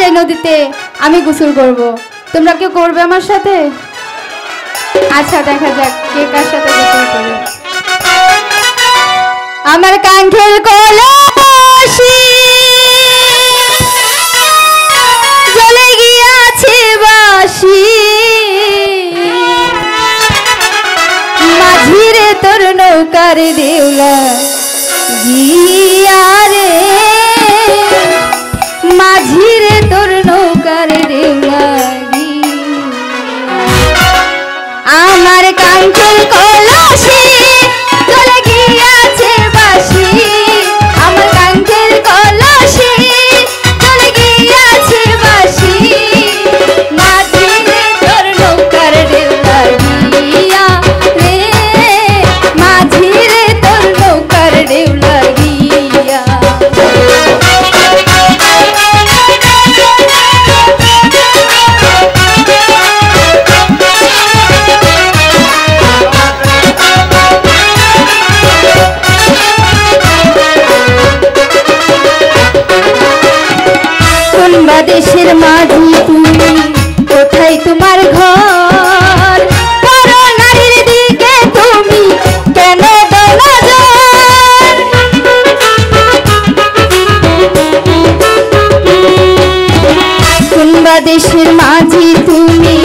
এই নদীতে আমি গোসল করব। তোমরা কেউ করবে আমার সাথে? আচ্ছা দেখা যাক কে কার সাথে গোসল করবে। আমার কাঙ্ক্ষের কলসি জ্বলে গিয়াছে বাসি, মাঝিরে তোর নৌকার দেউলা গিয়া রে, মাঝিরে তোর নৌকার দেউলা গিয়া। আমার কাঙ্ক্ষের কলসি জ্বলে গিয়াছে বাসি, আমার কাঙ্ক্ষের কলসি জ্বলে গিয়াছে বাসি, মাঝিরে তোর নৌকার দেউলা গিয়া রে, মাঝিরে তোর নৌকার দেউলা গিয়া। দেশের মাঝি তুমি কোথায় তোমার ঘর, পর নারীর দিকে তুমি কেন দাও নজর? কোন দেশের মাঝি তুমি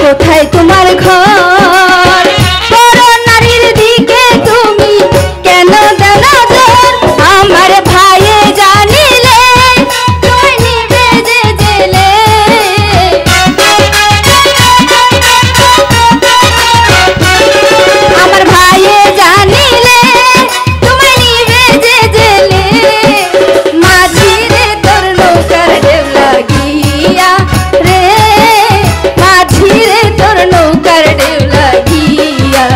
কোথায় তোমার ঘর, পর নারীর দিকে তুমি কেন দাও নজর? আমার ভাইয়ে জানিলে তুই নিবে যে জেলে, আমার ভাইয়ে জানিলে তুমি নিবে যে জেলে, মাঝিরে তোর নৌকার দেউলা গিয়া রে, মাঝিরে তোর নৌকার দেউলা গিয়া।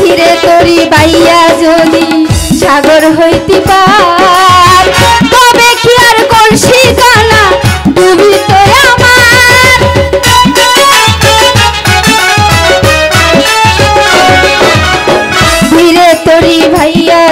ধীরে তরি বাইয়া যদি সাগর হইতে পার, তবে কি আর কলসি কানা ডুবিত আমার? ধীরে তরি ভাইয়া